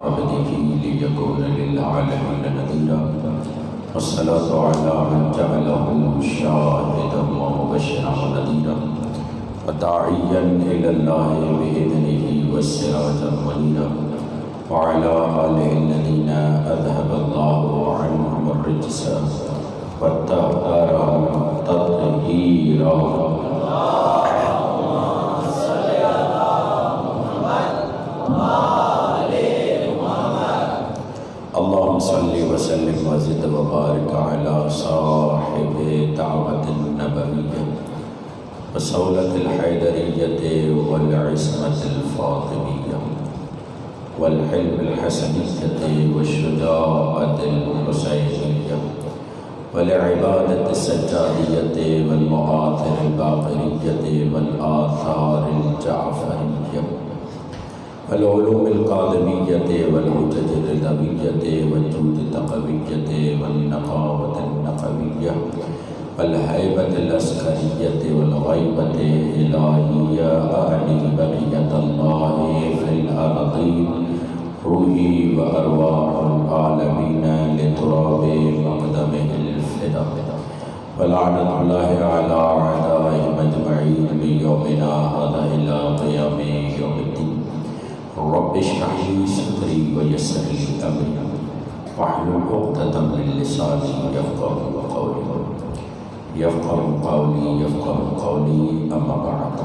عبده ليكون للعالمين نذيرا والصلاة على من جعله شاهدا ومبشرا ونذيرا وداعيا إلى الله بإذنه وسراجا منيرا وعلى آله الذين أذهب الله عنهم الرجس وطهرهم تطهيرا. اللهم صل وسلم وزد وبارك على صاحب دعوة النبوية وصولة الحيدرية والعصمة الفاطمية والحلم الحسنية والشجاعة الحسينية والعبادة السجادية والمآثر الباقرية والآثار الجعفرية والعلوم القادمية والحجج الرضوية والجود التقوية والنقاوة النقوية والهيبة العسكرية والغيبة الإلهية أعني بقية الله في الأرضين روحي وأرواح العالمين لتراب مقدمه الفداء ولعنة الله على أعدائهم أجمعين من يومنا هذا إلى قيام يوم الدين. رب اشرح لي صدري ويسر لي أمري واحلل عقدة من لساني يفقهوا قولي أما بعد.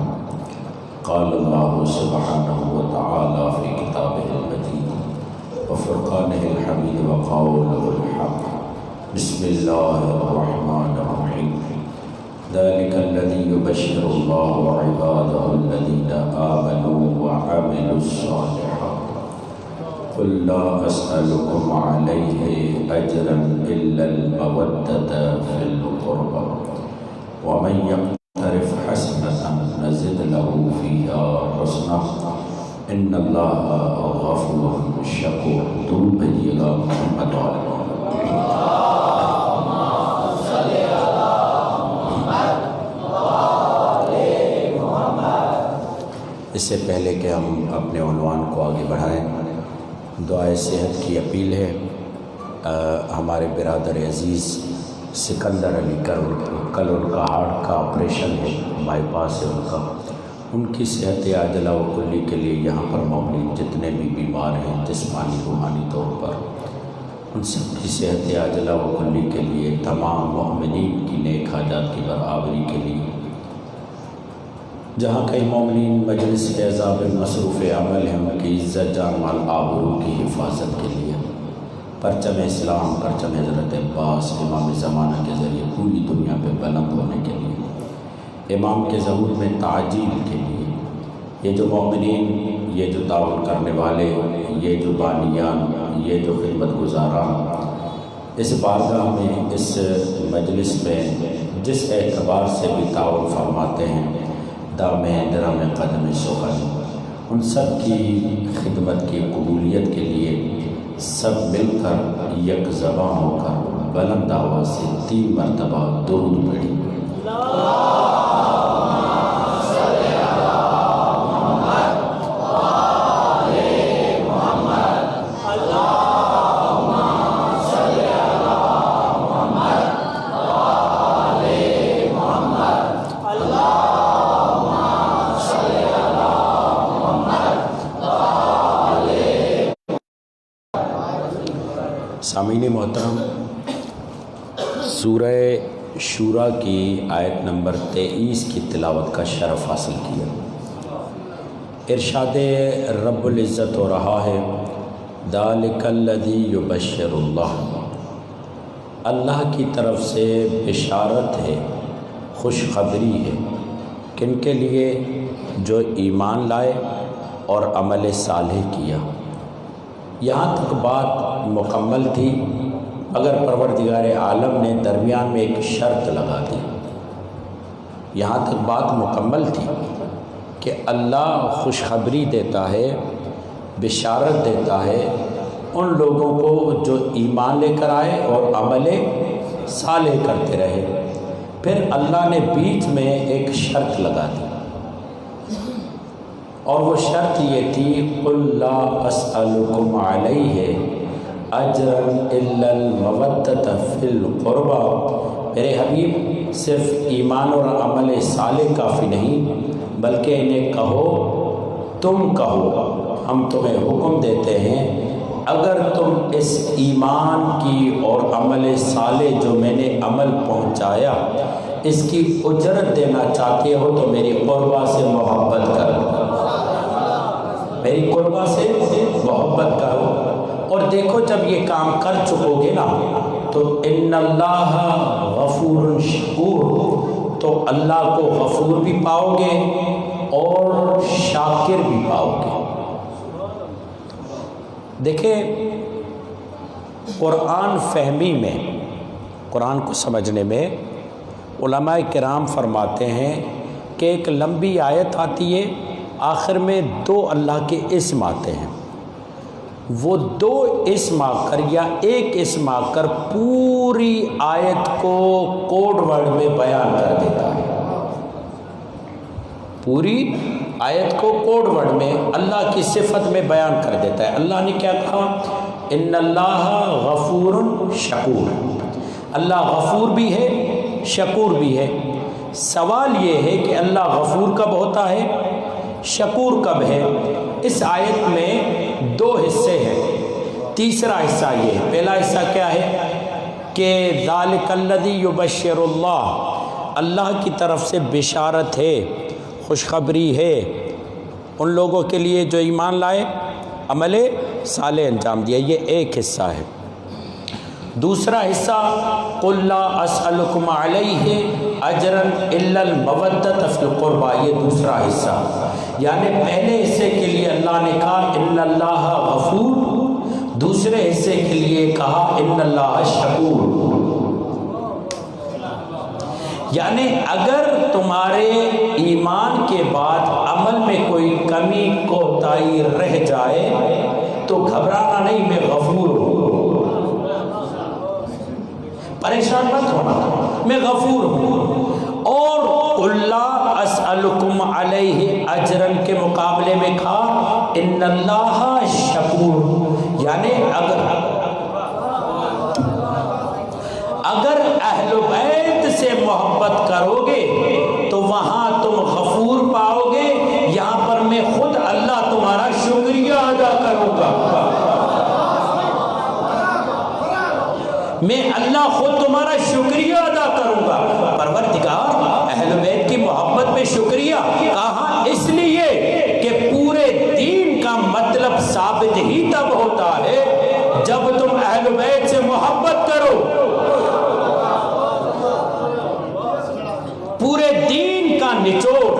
قال الله سبحانه وتعالى في كتابه المجيد وفرقانه الحميد وقوله الحق بسم الله الرحمن الرحيم ذلك الذي يبشر الله عباده الذين آمنوا وعملوا الصالحات قل لا أسألكم عليه أجرا إلا المودة في القربى ومن يقترف حسنة نزد له فيها حسنا إن الله غفور شكور. درود بھیجیے گا محمد وعلى اس سے پہلے کہ ہم اپنے عنوان کو آگے بڑھائیں، دعائے صحت کی اپیل ہے. ہمارے برادر عزیز سکندر علی کل ان کا ہارٹ کا آپریشن ہے، بائی پاس ہے ان کی صحت عاجلہ و کلی کے لیے یہاں پر مومنین جتنے بھی بیمار ہیں جسمانی روحانی طور پر ان سب کی صحت عاجلہ و کلی کے لیے، تمام مومنین کی نیک حاجات کی برآوری کے لیے، جہاں کئی مومنین مجلس کے اعزاب مصروف عمل ہیں ان کی عزت جان مال آبرو کی حفاظت کے لیے، پرچم اسلام پرچم حضرت عباس امام زمانہ کے ذریعے پوری دنیا پہ بلند ہونے کے لیے، امام کے ظہور میں تعجیل کے لیے، یہ جو مومنین، یہ جو تعاون کرنے والے، یہ جو بانیان، یہ جو خدمت گزاران اس بارگاہ میں اس مجلس میں جس اعتبار سے بھی تعاون فرماتے ہیں، دام درم قدم سخن، ان سب کی خدمت کی قبولیت کے لیے سب مل کر یک زبان ہو کر بلند آواز سے 3 مرتبہ درود پڑھی. سامعین محترم، سورہ شورا کی آیت نمبر 23 کی تلاوت کا شرف حاصل کیا. ارشاد رب العزت ہو رہا ہے ذالک الذی یبشر اللہ، اللہ کی طرف سے بشارت ہے، خوشخبری ہے، کن کے لیے؟ جو ایمان لائے اور عمل صالح کیا. یہاں تک بات مکمل تھی مگر پروردگار عالم نے درمیان میں ایک شرط لگا دی. یہاں تک بات مکمل تھی کہ اللہ خوشخبری دیتا ہے، بشارت دیتا ہے ان لوگوں کو جو ایمان لے کر آئے اور عمل صالح کرتے رہے. پھر اللہ نے بیچ میں ایک شرط لگا دی اور وہ شرط یہ تھی قُلْ لَا أَسْأَلُكُمْ عَلَيْهِ أَجْرًا إِلَّا الْمَوَدَّةَ فِي الْقُرْبَى، میرے حبیب صرف ایمان اور عمل صالح کافی نہیں، بلکہ انہیں کہو، تم کہو، ہم تمہیں حکم دیتے ہیں اگر تم اس ایمان کی اور عمل صالح جو میں نے عمل پہنچایا اس کی اجرت دینا چاہتے ہو تو میری قربہ سے محبت کرو، میری قربہ سے محبت کرو۔ اور دیکھو جب یہ کام کر چکو گے نا تو ان اللہ غفور شکور، تو اللہ کو غفور بھی پاؤ گے اور شاکر بھی پاؤ گے۔ دیکھیں قرآن فہمی میں، قرآن کو سمجھنے میں علماء کرام فرماتے ہیں کہ ایک لمبی آیت آتی ہے، آخر میں دو اللہ کے اسم آتے ہیں، وہ دو اسم آ کر یا ایک اسم آ کر پوری آیت کو کوڈ ورڈ میں بیان کر دیتا ہے، پوری آیت کو کوڈ ورڈ میں اللہ کی صفت میں بیان کر دیتا ہے۔ اللہ نے کیا کہا؟ ان اللہ غفور شکور، اللہ غفور بھی ہے شکور بھی ہے۔ سوال یہ ہے کہ اللہ غفور کب ہوتا ہے، شکور کب ہے؟ اس آیت میں دو حصے ہیں، تیسرا حصہ یہ ہے، پہلا حصہ کیا ہے کہ ذالک الذی یبشر اللہ، اللہ کی طرف سے بشارت ہے، خوشخبری ہے ان لوگوں کے لیے جو ایمان لائے، عمل صالح انجام دیا، یہ ایک حصہ ہے۔ دوسرا حصہ قُلْ لَا أَسْأَلُكُمْ عَلَيْهِ أَجْرًا إِلَّا الْمَوَدَّةَ فِي الْقُرْبَى، یہ دوسرا حصہ، یعنی پہلے حصے کے لیے اللہ نے کہا ان اللہ غفور، دوسرے حصے کے لیے کہا ان اللہ شکور۔ یعنی اگر تمہارے ایمان کے بعد عمل میں کوئی کمی کوتاہی رہ جائے تو گھبرانا نہیں، میں غفور ہوں، پریشان مت ہونا، میں غفور ہوں۔ اور قُلْ لَا أَسْأَلُكُمْ عَلَيْهِ أَجْرًا کے مقابلے میں کہا ان اللہ شکور، یعنی اگر اہل بیت سے محبت کرو گے تو وہاں تم غفور پاؤ گے، یہاں پر میں خود اللہ تمہارا شکریہ ادا کروں گا، میں اللہ خود تمہارا شکریہ ادا کروں گا۔ پروردگار اہل بیت کی محبت میں شکریہ کہاں؟ اس لیے کہ پورے دین کا مطلب ثابت ہی تب ہوتا ہے جب تم اہل بیت سے محبت کرو، پورے دین کا نچوڑ،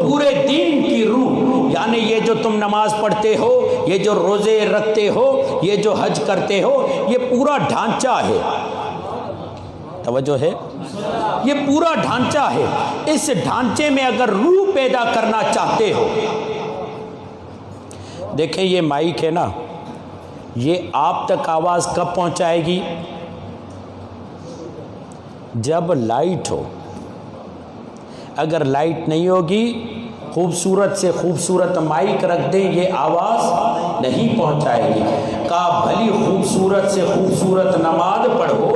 پورے دین کی روح، یعنی یہ جو تم نماز پڑھتے ہو، یہ جو روزے رکھتے ہو، یہ جو حج کرتے ہو، یہ پورا ڈھانچہ ہے، توجہ ہے، یہ پورا ڈھانچہ ہے۔ اس ڈھانچے میں اگر روح پیدا کرنا چاہتے ہو، دیکھیں یہ مائک ہے نا، یہ آپ تک آواز کب پہنچائے گی؟ جب لائٹ ہو۔ اگر لائٹ نہیں ہوگی، خوبصورت سے خوبصورت مائک رکھ دیں، یہ آواز نہیں پہنچائے گی۔ کہا بھلی خوبصورت سے خوبصورت نماز پڑھو،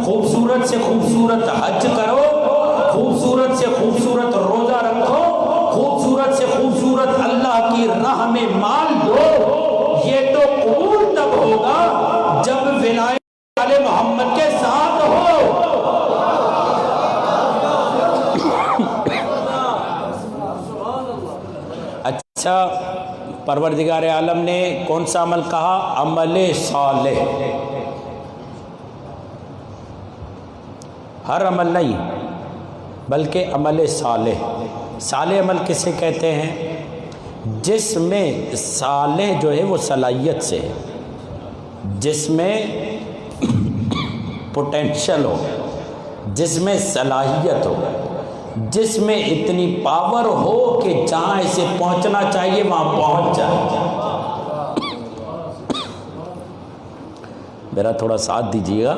خوبصورت سے خوبصورت حج کرو، خوبصورت سے خوبصورت روزہ رکھو، خوبصورت سے خوبصورت اللہ کی راہ میں مال دو، یہ تو قبول تب ہوگا جب ولایت والے محمد کے ساتھ ہو۔ اچھا، پروردگار عالم نے کون سا عمل کہا؟ عمل صالح، ہر عمل نہیں بلکہ عمل صالح۔ صالح عمل کسے کہتے ہیں؟ جس میں صالح جو ہے وہ صلاحیت سے ہے، جس میں پوٹینشل ہو، جس میں صلاحیت ہو، جس میں اتنی پاور ہو کہ جہاں اسے پہنچنا چاہیے وہاں پہنچ جائے۔ میرا تھوڑا ساتھ دیجیے گا۔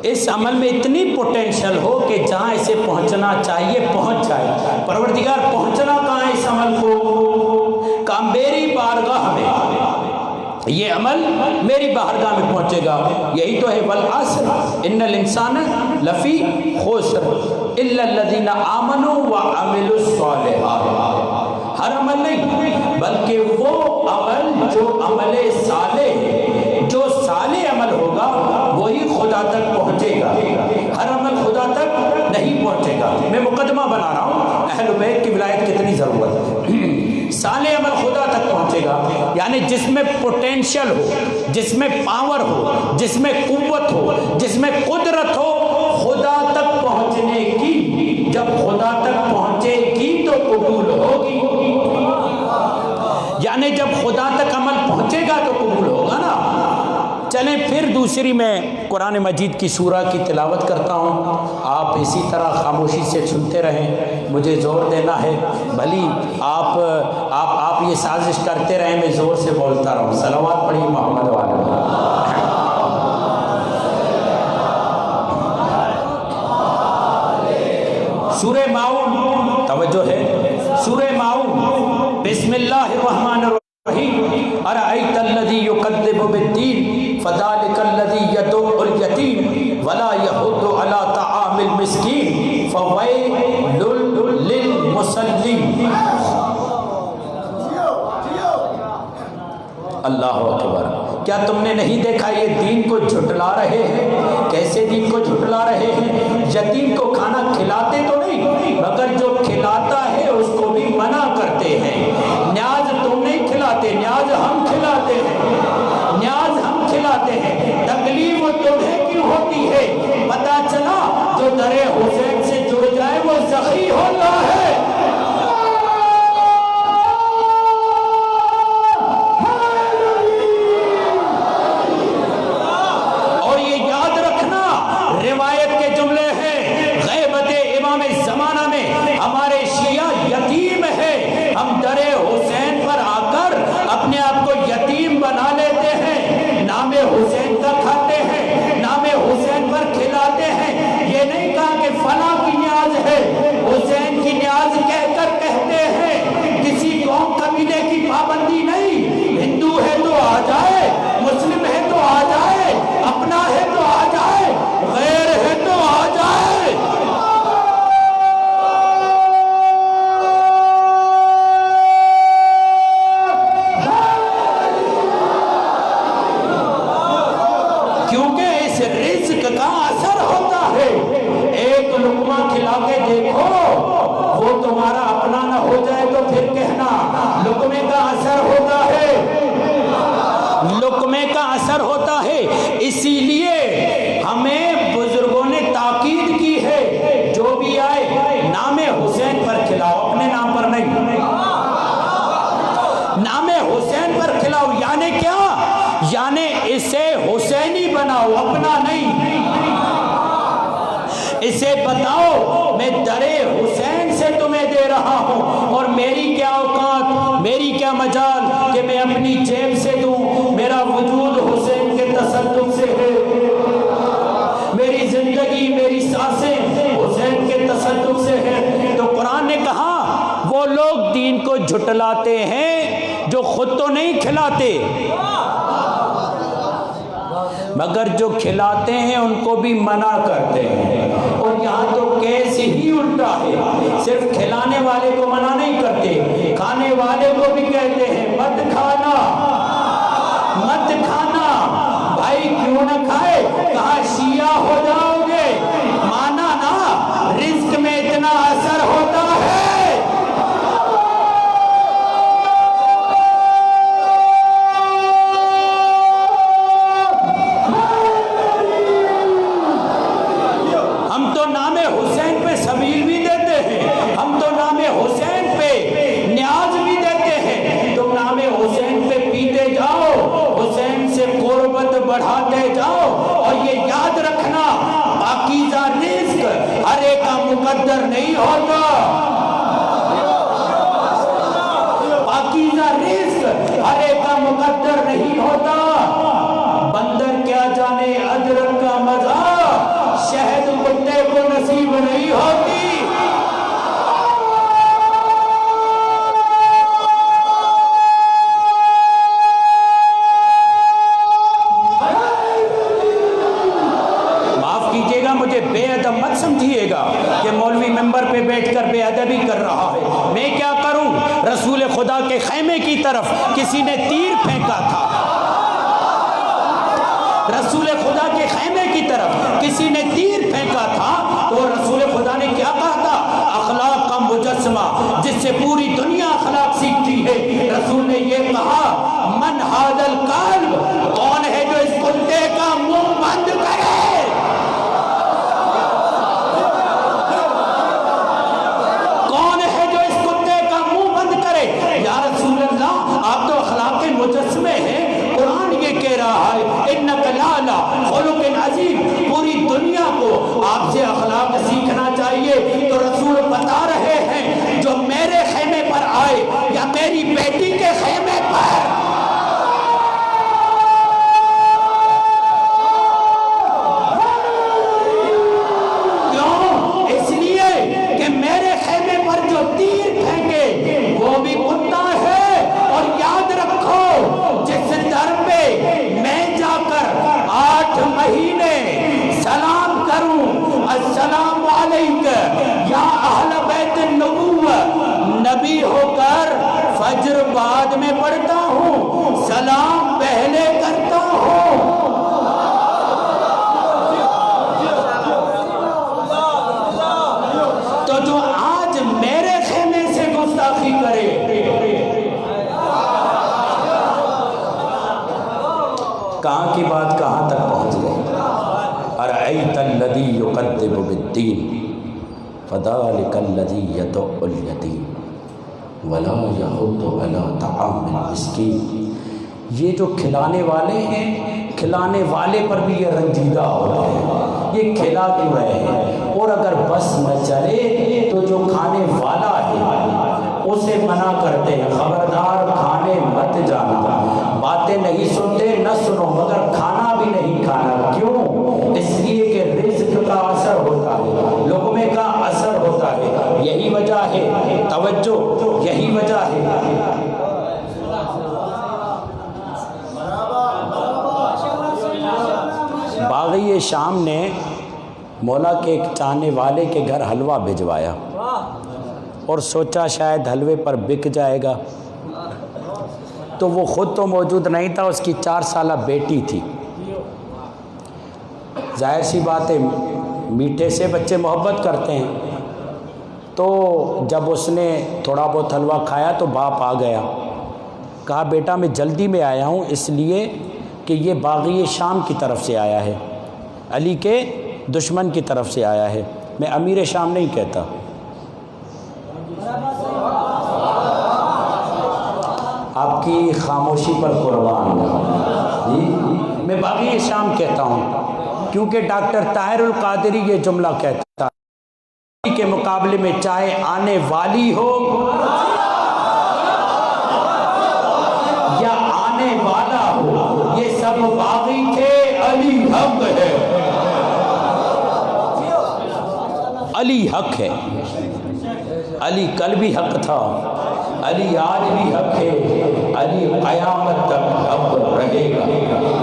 اس عمل میں اتنی پوٹینشل ہو کہ جہاں اسے پہنچنا چاہیے پہنچ جائے۔ پروردگار پہنچنا کہاں ہے اس عمل کو؟ کہ میری بارگاہ میں یہ عمل میری بارگاہ میں پہنچے گا۔ یہی تو ہے والعصر ان الانسان لفی خسر الا الذین آمنوا وعملوا الصالحات۔ ہر عمل نہیں بلکہ وہ عمل جو عمل صالح، جو صالح عمل ہوگا وہی خدا تک پہنچے گا۔ ہر عمل خدا تک نہیں پہنچے گا۔ میں مقدمہ بنا رہا ہوں اہل بیت کی ولایت کتنی ضرورت ہے۔ صالح عمل خدا تک پہنچے گا، یعنی جس میں پوٹینشل ہو، جس میں پاور ہو، جس میں قوت ہو، جس میں قدرت ہو خدا تک پہنچنے کی۔ جب خدا تک پہنچے گی تو قبول ہوگی، یعنی جب خدا تک عمل پہنچے گا تو قبول ہوگا نا۔ چلیں پھر دوسری میں قرآن مجید کی سورہ کی تلاوت کرتا ہوں، آپ اسی طرح خاموشی سے سنتے رہیں، مجھے زور دینا ہے، بھلی آپ یہ سازش کرتے رہیں میں زور سے بولتا رہوں۔ صلوات پڑھی محمد والے۔ سورہ ماؤن، توجہ ہے، سورہ ماؤن، بسم اللہ الرحمن الرحیم۔ ارأیت الذی یکذب بالدین فذلک الذی یدع الیتیم ولا یحض علی طعام المسکین فویل للمصلین۔ اللہ اکبر۔ کیا تم نے نہیں دیکھا یہ دین کو جھٹلا رہے ہیں؟ کیسے دین کو جھٹلا رہے ہیں؟ یتیم کو کھانا کھلاتے تو نہیں، مگر جو کھلاتا ہے اس کو بھی منع کرتے ہیں۔ نیاز تم نہیں کھلاتے، نیاز ہم کھلاتے ہیں، نیاز ہم کھلاتے ہیں۔ تکلیف تمہیں کیوں ہوتی ہے؟ پتہ چلا جو در حسین سے جڑ جائے وہ سخی ہوتا ہے۔ روایت کے جملے ہیں، غیبت امام زمانہ میں ہمارے شیعہ یتیم ہے، ہم در حسین پر آ کر اپنے آپ کو یتیم بنا لیتے ہیں، نام حسین کا کھاتے ہیں، نام حسین پر کھلاتے ہیں۔ یہ نہیں کہا کہ فلاں کی نیاز ہے، حسین کی نیاز کہہ کر کہتے ہیں۔ کسی قوم قبیلے کی پابندی نہیں، ہندو ہے تو آ جائے، مسلم ہے تو آ جائے، اپنا ہے تو آ جائے، غیر ہے تو آ جائے۔ کیونکہ اس رزق کا اثر ہوتا ہے۔ ایک لقمہ کھلا کے دیکھو، وہ تمہارا اپنا نہ ہو جائے تو پھر کہنا۔ لقمے کا اثر ہوتا ہے، لقمے کا اثر ہوتا ہے۔ اسی لیے ہمیں بزرگوں نے تاکید کی ہے، جو بھی آئے نام حسین پر کھلاؤ، اپنے نام پر نہیں، نام حسین پر کھلاؤ۔ یعنی کیا؟ یعنی اسے حسینی بناؤ، اپنا نہیں۔ اسے بتاؤ میں در حسین سے تمہیں دے رہا ہوں، اور میری کیا اوقات، میری کیا مجال کہ میں اپنی جیب سے دوں۔ میرا وجود حسین کے تصدق سے ہے، میری زندگی، میری سانسیں حسین کے تصدق سے ہے۔ تو قرآن نے کہا وہ لوگ دین کو جھٹلاتے ہیں جو خود تو نہیں کھلاتے، مگر جو کھلاتے ہیں ان کو بھی منع کرتے ہیں۔ اور یہاں تو کیس ہی الٹا ہے، صرف کھلانے والے کو منع نہیں کرتے، کھانے والے کو بھی کہتے ہیں مت کھانا، مت کھانا۔ بھائی کیوں نہ کھائے؟ کہا شیعہ ہو جاؤ گے، مانا نا رزق میں اتنا اثر ہوتا ہے۔ ہم تو نام حسین پہ سبیل بھی دیتے ہیں، ہم تو نام حسین پہ نیاز بھی دیتے ہیں۔ تم نام حسین پہ پیتے جاؤ، حسین سے قربت بڑھاتے جاؤ، اور یہ یاد رکھنا پاکیزہ رزق ہر ایک کا مقدر نہیں ہوتا، پاکیزہ رزق ہر ایک کا مقدر نہیں ہوتا۔ بندر کیا جانے ادرک کا مزہ، رسول خدا کے خیمے کی طرف کسی نے تیر پھینکا تھا، رسول خدا کے خیمے کی طرف کسی نے تیر پھینکا تھا، تو رسول خدا نے کیا کہا تھا؟ اخلاق کا مجسمہ جس سے پوری دنیا اخلاق سیکھتی ہے، رسول نے یہ کہا من ھذا الکلب، کون ہے جو اس کتے کا منہ بند کرے؟ کون ہے جو اس کتے کا منہ بند کرے؟ یا رسول اللہ آپ تو اخلاق کے مجسمے ہیں، قرآن یہ کہہ رہا ہے انک لعلی خلق عظیم، پوری دنیا کو آپ سے اخلاق سیکھنا چاہیے۔ تو رسول بتا رہے ہیں جو میرے خیمے پر آئے یا میری بیٹی کے خیمے پر، کیوں؟ اس لیے کہ میرے خیمے پر جو تیر پھینکے وہ بھی کتا ہے، اور یاد رکھو جس در پہ میں جا کر 8 مہینے سلام کروں السلام علیکم یا اہل بیت النبوہ، نبی ہو کر فجر بعد میں پڑھتا ہوں، سلام پہلے کرتا ہوں۔ تو جو آج میرے خیمے سے گستاخی کرے، کہاں کی بات کہاں تک پہنچ گئی؟ ارأیت الذی یکذب بالدین فذلک الذی یدع الیتیم ولا یحض علی طعام المسکین۔ یہ جو کھلانے والے ہیں، کھلانے والے پر بھی یہ رنجیدہ ہوتا ہے، یہ کھلا کیوں رہے ہیں، اور اگر بس نہ چلے تو جو کھانے والا ہے اسے منع کرتے ہیں، خبردار کھانے مت جانا، باتیں نہیں سنتے نہ سنو، مگر کھانا بھی نہیں کھانا۔ کیوں؟ اس لیے کہ رزق کا اثر ہوتا ہے، لقمے کا اثر ہوتا ہے، یہی وجہ ہے، توجہ یہی وجہ ہے۔ باغی شام نے مولا کے ایک چاہنے والے کے گھر حلوہ بھجوایا اور سوچا شاید حلوے پر بک جائے گا، تو وہ خود تو موجود نہیں تھا، اس کی 4 سالہ بیٹی تھی۔ ظاہر سی بات ہے میٹھے سے بچے محبت کرتے ہیں، تو جب اس نے تھوڑا بہت حلوہ کھایا تو باپ آ گیا، کہا بیٹا میں جلدی میں آیا ہوں اس لیے کہ یہ باغی شام کی طرف سے آیا ہے، علی کے دشمن کی طرف سے آیا ہے، میں امیر شام نہیں کہتا۔ آپ کی خاموشی پر قربان جی، میں باغی شام کہتا ہوں کیونکہ ڈاکٹر طاہر القادری یہ جملہ کہتا ہے کے مقابلے میں چاہے آنے والی ہو یا آنے والا ہو، یہ سب باغی تھے، علی حق ہے، علی حق ہے، علی کل بھی حق تھا، علی آج بھی حق ہے، علی قیامت تک حق رہے گا،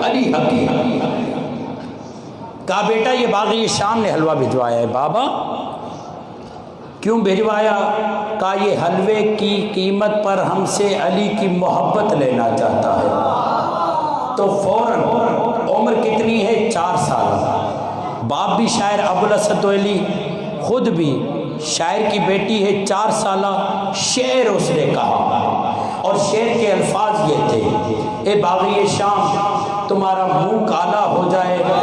علی حق ہے۔ کہا بیٹا یہ باغی شام نے حلوہ بھجوایا ہے۔ بابا کیوں بھجوایا؟ کہا یہ حلوے کی قیمت پر ہم سے علی کی محبت لینا چاہتا ہے۔ تو فوراً عمر کتنی ہے؟ 4 سال، باپ بھی شاعر ابوالاسد علی، خود بھی شاعر کی بیٹی ہے، 4 سالہ، شعر اس نے کہا، اور شعر کے الفاظ یہ تھے، اے باغی شام تمہارا منہ کالا ہو جائے گا۔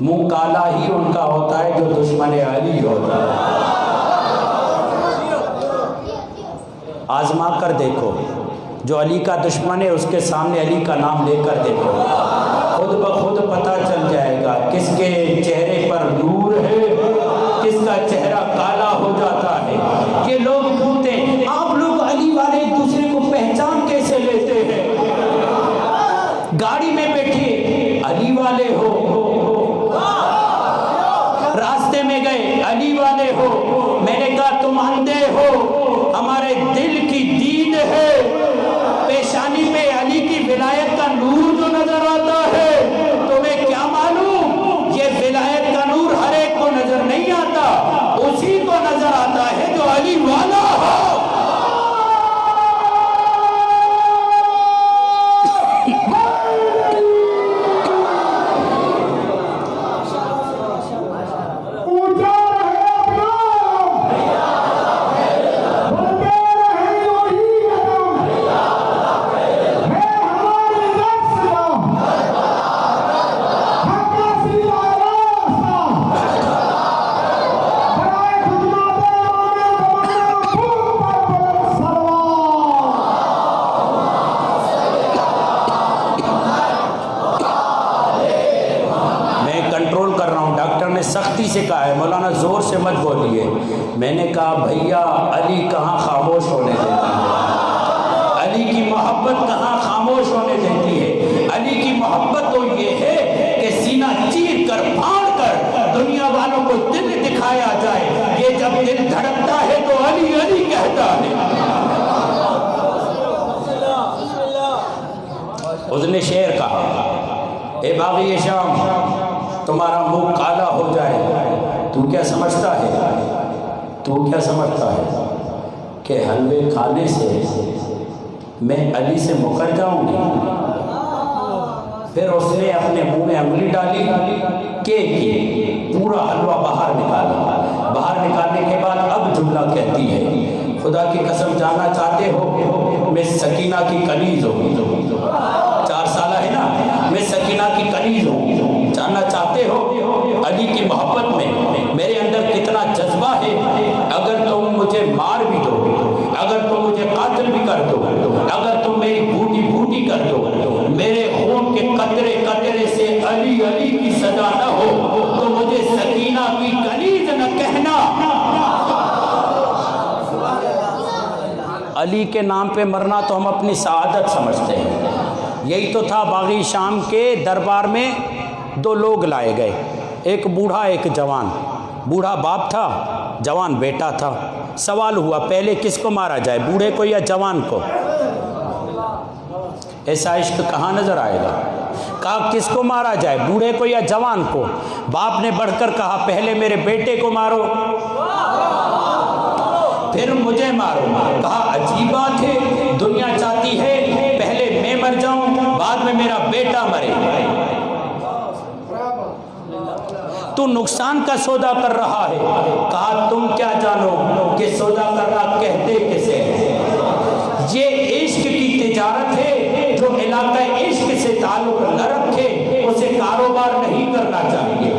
منہ کالا ہی ان کا ہوتا ہے جو دشمن علی ہوتا ہے۔ آزما کر دیکھو، جو علی کا دشمن ہے اس کے سامنے علی کا نام لے کر دیکھو، خود بخود پتہ چل جائے گا کس کے چہرے پر نور ہے، کس کا چہرہ کالا ہو جاتا ہے۔ یہ لوگ پوچھتے ہیں آپ لوگ علی والے ایک دوسرے کو پہچان کیسے لیتے ہیں؟ گاڑی میں بیٹھے علی والے ہو، راستے میں گئے علی والے ہو، میں نے کہا تم اندھے ہو، ہمارے دل کی دید ہے، پیشانی پہ علی کی ولایت کا نور جو نظر آتا ہے، تمہیں کیا معلوم یہ ولایت کا نور ہر ایک کو نظر نہیں آتا، اسی کو نظر آتا جاتا ہے جو علی والا ہو۔ سختی سے کہا ہے، مولانا زور سے مت بولیے۔ میں نے کہا بھیا علی کہاں خاموش ہونے دیتی ہے، علی کی محبت کہاں خاموش ہونے دیتی ہے۔ علی کی محبت تو یہ ہے کہ سینہ چیر کر پھاڑ کر دنیا والوں کو دل دکھایا جائے۔ یہ جب دل دھڑکتا ہے تو علی علی کہتا ہے۔ اس نے شعر کہا، اے باغی شام تمہارا منہ کالا ہو جائے، تو کیا سمجھتا ہے کہ حلوے کھانے سے میں علی سے مکر جاؤں گی؟ پھر اس نے اپنے منہ میں انگلی ڈالی کہ پورا حلوہ باہر نکالا۔ باہر نکالنے کے بعد اب جملہ کہتی ہے، خدا کی قسم جاننا چاہتے ہو میں سکینہ کی کنیز ہوں، 4 سالہ ہے نا، میں سکینہ کی کنیز ہوں، جاننا چاہتے ہو علی کی محبت میں میرے اندر کتنا جذبہ ہے؟ اگر تم مجھے مار بھی دو، اگر تم مجھے قاتل بھی کر دو، اگر تم میری بھوٹی بھوٹی کر دو، میرے خون کے قطرے قطرے سے علی علی کی صدا نہ ہو تو مجھے سکینہ کی کنیز نہ کہنا۔ علی کے نام پہ مرنا تو ہم اپنی سعادت سمجھتے ہیں۔ یہی تو تھا باغی شام کے دربار میں 2 لوگ لائے گئے، ایک بوڑھا ایک جوان۔ بوڑھا باپ تھا، جوان بیٹا تھا۔ سوال ہوا پہلے کس کو مارا جائے، بوڑھے کو یا جوان کو؟ ایسا عشق کہاں نظر آئے گا؟ کہا کس کو مارا جائے، بوڑھے کو یا جوان کو؟ باپ نے بڑھ کر کہا پہلے میرے بیٹے کو مارو پھر مجھے مارو۔ کہا عجیب بات ہے، دنیا چاہتی ہے پہلے میں مر جاؤں بعد میں میرا بیٹا مرے۔ تو نقصان کا سودا کر رہا ہے۔ کہا تم کیا جانو کہ سودا کرنا کہتے کسے ہیں؟ یہ عشق کی تجارت ہے، جو علاقہ عشق سے تعلق نہ رکھے اسے کاروبار نہیں کرنا چاہیے۔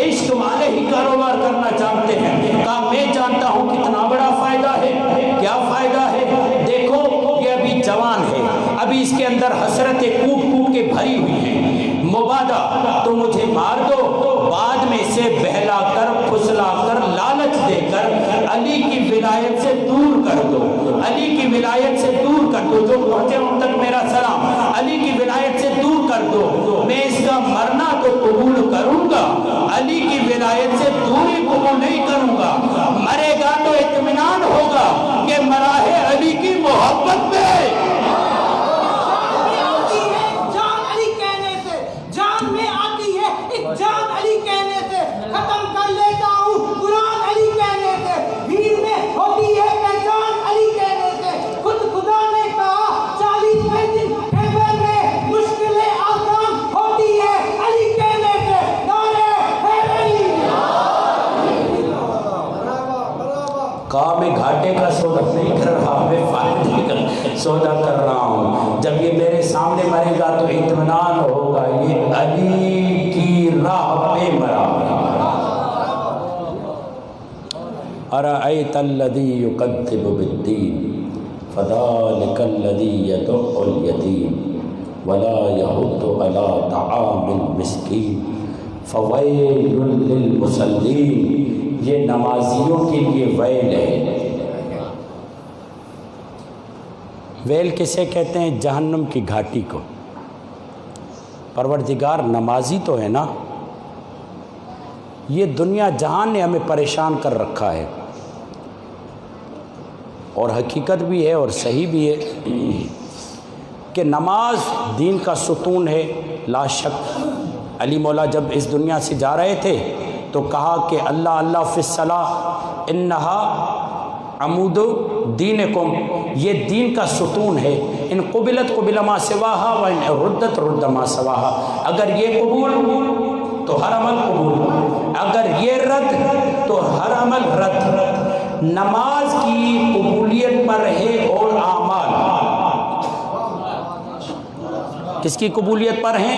عشق والے ہی کاروبار کرنا چاہتے ہیں۔ کہا میں جانتا ہوں کتنا بڑا فائدہ ہے۔ کیا فائدہ ہے؟ دیکھو یہ ابھی جوان ہے، ابھی اس کے اندر حسرتیں کوٹ کوٹ کے بھری ہوئی ہیں۔ مبادہ تو مجھے مار دو، بعد میں اسے بہلا کر پھسلا کر لالچ دے کر علی کی ولایت سے دور کر دو، علی کی ولایت سے دور کر دو۔ جو پہنچے ان تک میرا سلام، علی کی ولایت سے دور کر دو۔ میں اس کا مرنا تو قبول کروں گا، علی کی ولایت سے دوری قبول نہیں کروں گا۔ مرے گا تو اطمینان ہوگا کہ مرا ہے علی کی محبت میں۔ کہا میں گھاٹے کا سودا نہیں کر رہا، میں فائدے کا سودا کر رہا ہوں۔ جب یہ میرے سامنے مرے گا تو اطمینان ہوگا یہ علی کی راہ پہ مرا۔ ارأیت الذی یکذب بالدین فذلک الذی یدع الیتیم ولا یحض علی طعام المسکین فویل للمصلین۔ یہ نمازیوں کے لیے ویل ہے۔ ویل کسے کہتے ہیں؟ جہنم کی گھاٹی کو۔ پروردگار نمازی تو ہے نا، یہ دنیا جہان نے ہمیں پریشان کر رکھا ہے، اور حقیقت بھی ہے اور صحیح بھی ہے کہ نماز دین کا ستون ہے لا شک۔ علی مولا جب اس دنیا سے جا رہے تھے تو کہا کہ اللہ اللہ فی الصلاۃ انہا عمود دینکم، یہ دین کا ستون ہے، ان قبلت قبل ما سواہا و ان ردت رد ما سواہا، اگر یہ قبول تو ہر عمل قبول، اگر یہ رد تو ہر عمل رد۔ نماز کی قبولیت پر ہے اور اعمال، کس کی قبولیت پر ہیں؟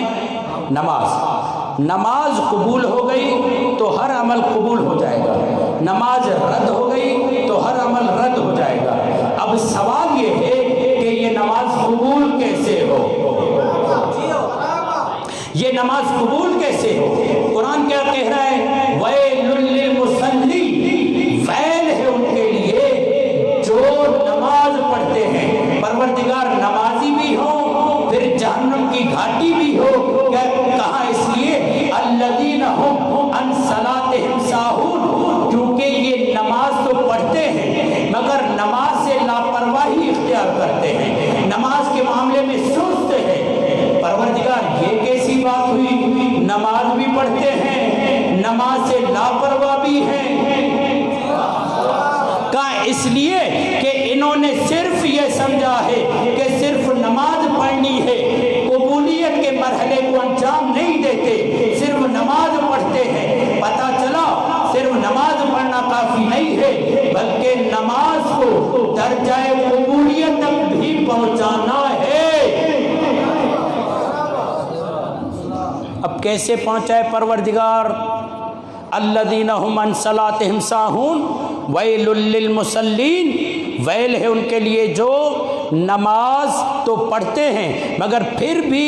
نماز قبول ہو گئی تو ہر عمل قبول ہو جائے گا، نماز رد ہو گئی تو ہر عمل رد ہو جائے گا۔ اب سوال یہ ہے کہ یہ نماز قبول کیسے ہو؟ یہ نماز قبول کیسے ہو؟ قرآن کیا کہہ رہا ہے؟ وَيْلٌ لِّلْمُصَلِّينَ، ویل ہے ان کے لیے جو نماز پڑھتے ہیں۔ پروردگار نمازی بھی ہوں پھر جہنم کی گھاٹی بھی ہو، کہاں اس لیے الذین هم عن صلاتهم ساہون، کیونکہ یہ نماز تو پڑھتے ہیں مگر نماز سے لاپرواہی اختیار کرتے ہیں، نماز کے معاملے میں سست ہے۔ پروردگار یہ کیسی بات ہوئی؟ نماز بھی پڑھتے ہیں، نماز سے لاپرواہ بھی ہیں۔ کہاں اس لیے کہ انہوں نے صرف یہ سمجھا ہے کہ صرف نماز پڑھنی ہے، قبولیت کے مرحلے کو انجام نہیں دیتے، صرف نماز پڑھتے ہیں۔ پتہ چلا صرف نماز پڑھنا کافی نہیں ہے بلکہ نماز کو درجہ قبولیت تک بھی پہنچانا ہے۔ اب کیسے پہنچائے پروردگار؟ الذین هم عن صلاتهم ساہون ویل للمصلین، ویل ہے ان کے لیے جو نماز تو پڑھتے ہیں مگر پھر بھی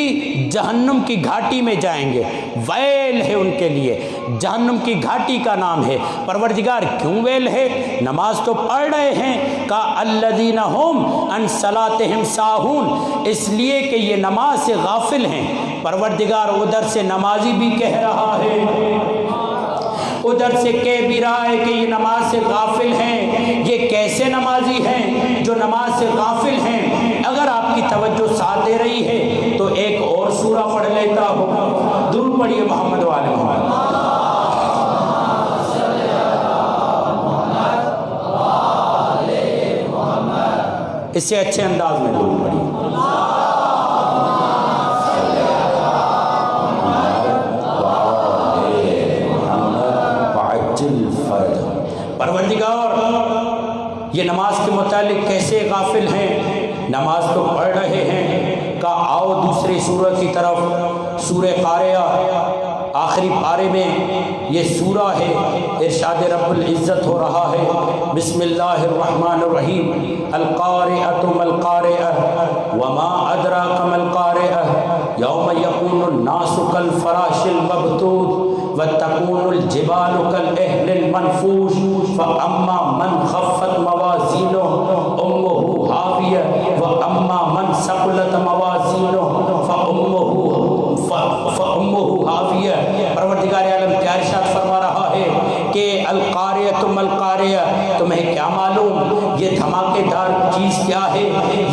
جہنم کی گھاٹی میں جائیں گے۔ ویل ہے ان کے لیے، جہنم کی گھاٹی کا نام ہے۔ پروردگار کیوں ویل ہے؟ نماز تو پڑھ رہے ہیں، کہا الذین هم عن صلاتهم ساہون، اس لیے کہ یہ نماز سے غافل ہیں۔ پروردگار ادھر سے نمازی بھی کہہ رہا ہے، ادھر سے کہہ بھی رہا ہے کہ یہ نماز سے غافل ہیں۔ یہ کیسے نمازی ہیں جو نماز سے غافل ہیں؟ اگر آپ کی توجہ ساتھ دے رہی ہے تو ایک اور سورہ پڑھ لیتا ہوں، درود پڑھیے محمد و آل محمد۔ اس سے اچھے انداز میں درود پڑھیے۔ پروردگار یہ نماز کے متعلق کیسے غافل ہیں؟ نماز تو پڑھ رہے ہیں، کہ آؤ دوسری سورہ کی طرف، سورہ قاریہ آخری پارے میں یہ سورہ ہے، ارشاد رب العزت ہو رہا ہے، بسم اللہ الرحمن الرحیم، القارئۃ ما القارئۃ وما ادراک ما القارئۃ یوم یکون الناس کالفراش المبثوث وتكون الجبال كالعهن المنفوش فأما من خفت موازينه أمه هاوية وأما من ثقلت موازينه فأمه هاوية۔ پروردگار عالم کیا ارشاد فرما رہا ہے کہ القاریۃ ما القاریۃ، تمہیں کیا معلوم یہ دھماکے دار چیز کیا ہے،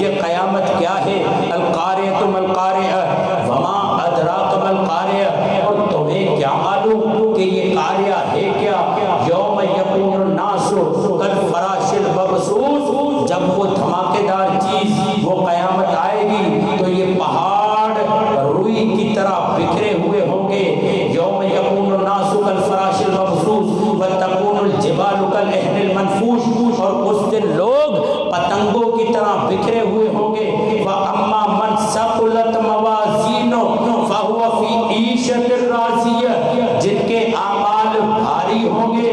یہ قیامت کیا ہے؟ القاریۃ ما القاریۃ وما ادراک ما القاریۃ، اور تمہیں کیا معلوم کہ یہ قاریہ ہے کیا؟ یوم یکون الناس کالفراش المبثوث، جب وہ دھماکے دار چیز وہ قیامت آئے گی تو یہ پہاڑ روئی کی طرح بکھرے ہوئے ہوں گے۔ یوم یکون الناس کالفراش المبثوث وتكون الجبال كالعهن المنفوش، اور اس دن لوگ پتنگوں کی طرح بکھرے ہوئے ہوں گے۔ وَأَمَّا مَنْ ثَقُلَتْ مَوَازِينُهُ فَهُوَ فِي عِيشَةٍ رَاضِيَةٍ، جن کے اعمال بھاری ہوں گے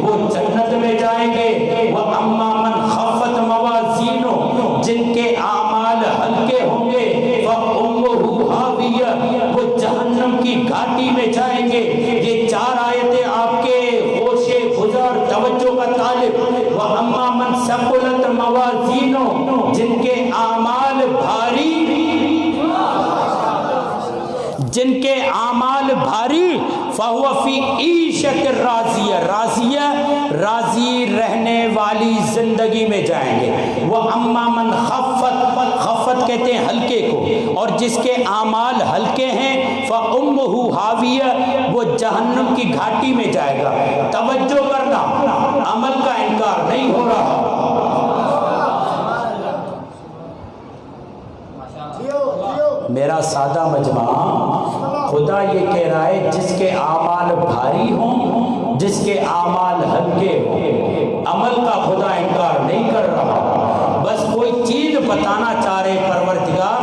وہ جنت میں جائیں گے۔ وَأَمَّا مَنْ خَفَّتْ مَوَازِينُهُ، جن کے اعمال ہلکے ہوں گے، فَأُمُّهُ هَاوِيَةٌ، وہ جہنم کی گھاٹی میں جائیں گے۔ یہ چار آیتیں آپ کے ہوش گزار توجہ کا طالب۔ وَأَمَّا مَنْ ثَقُلَتْ مَوَازِينُهُ، جن کے اعمال بھاری، جن کے اعمال بھاری، فَهُوَ فِي عِيشَةٍ رَاضِيَةٍ، راضیہ راضی رہنے والی زندگی میں جائیں گے۔ وَأَمَّا مَنْ خَفَّتْ، خفت کہتے ہیں ہلکے کو، اور جس کے اعمال ہلکے ہیں فَأُمُّهُ هَاوِيَةٌ، وہ جہنم کی گھاٹی میں جائے گا۔ توجہ کرنا، عمل کا انکار نہیں ہو رہا، میرا سادہ مجمع خدا یہ کہہ رہا ہے جس کے اعمال بھاری ہوں، جس کے اعمال ہلکے ہوں، عمل کا خدا انکار نہیں کر رہا، بس کوئی چیز بتانا چاہ رہے پروردگار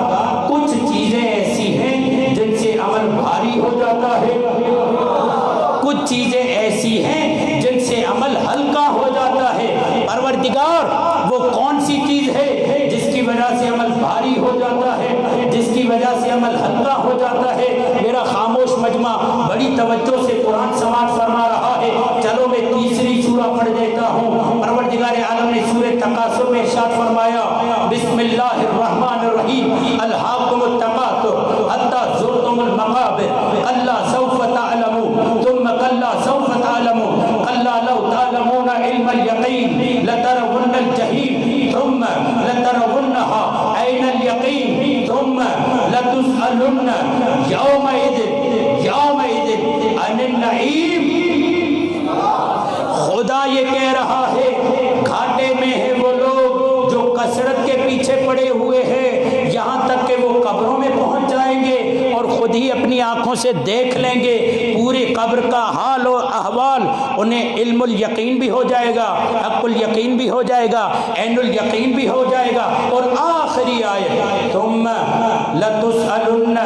کچھ چیزیں ایسی ہیں جن سے عمل بھاری ہو جاتا ہے، کچھ چیزیں ایسی ہیں جن سے عمل ہلکا ہو جاتا ہے۔ پروردگار وہ کون سی چیز ہے جس کی وجہ سے عمل بھاری ہو جاتا ہے، جس کی وجہ سے عمل ہلکا ہو جاتا ہے؟ میرا خاموش مجمع بڑی توجہ سے قرآن سماعت فرما رہا ہے، چلو میں تیسری سورہ پڑھ دیتا ہوں۔ پروردگار عالم نے سورہ تکاثر میں ارشاد فرمایا، بسم اللہ الرحمن الرحیم، الہاکم التکاثر حتی زرتم المقابر کلا سوف تعلمون ثم کلا سوف تعلمون کلا لو تعلمون علم الیقین لترون الجحیم ثم لترونها عین الیقین ثم لتسألن یومئذ عن النعیم۔ خدا یہ کہہ رہا ہے گھاٹے میں ہیں وہ لوگ جو کثرت کے پیچھے پڑے ہوئے ہیں، یہاں تک کہ وہ قبروں میں پہنچ جائیں گے اور خود ہی اپنی آنکھوں سے دیکھ لیں گے پوری قبر کا حال و احوال، انہیں علم الیقین بھی ہو جائے گا، حق الیقین بھی ہو جائے گا، عین الیقین بھی ہو جائے گا۔ اور آخری آیت ثم لتسألن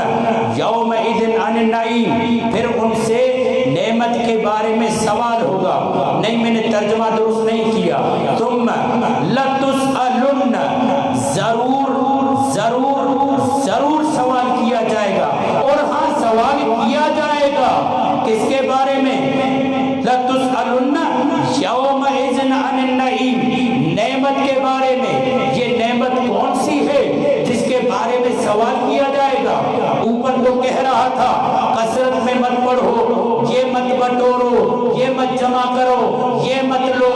یومئذ عن النعیم، پھر ان سے نعمت کے بارے میں سوال ہوگا۔ نہیں، میں نے ترجمہ درست نہیں کیا، ثم لتسألن، ضرور سوال کیا جائے گا، اور ہاں سوال کیا جائے گا کس کے بارے میں؟ لتسألن یومئذ عن النعیم، نعمت کے بارے میں۔ یہ نعمت کون سی ہے جس کے بارے میں سوال کیا جائے گا؟ اوپر تو کہہ رہا تھا کثرت میں مت پڑھو، یہ مت بٹورو، یہ مت جمع کرو، یہ مت لو،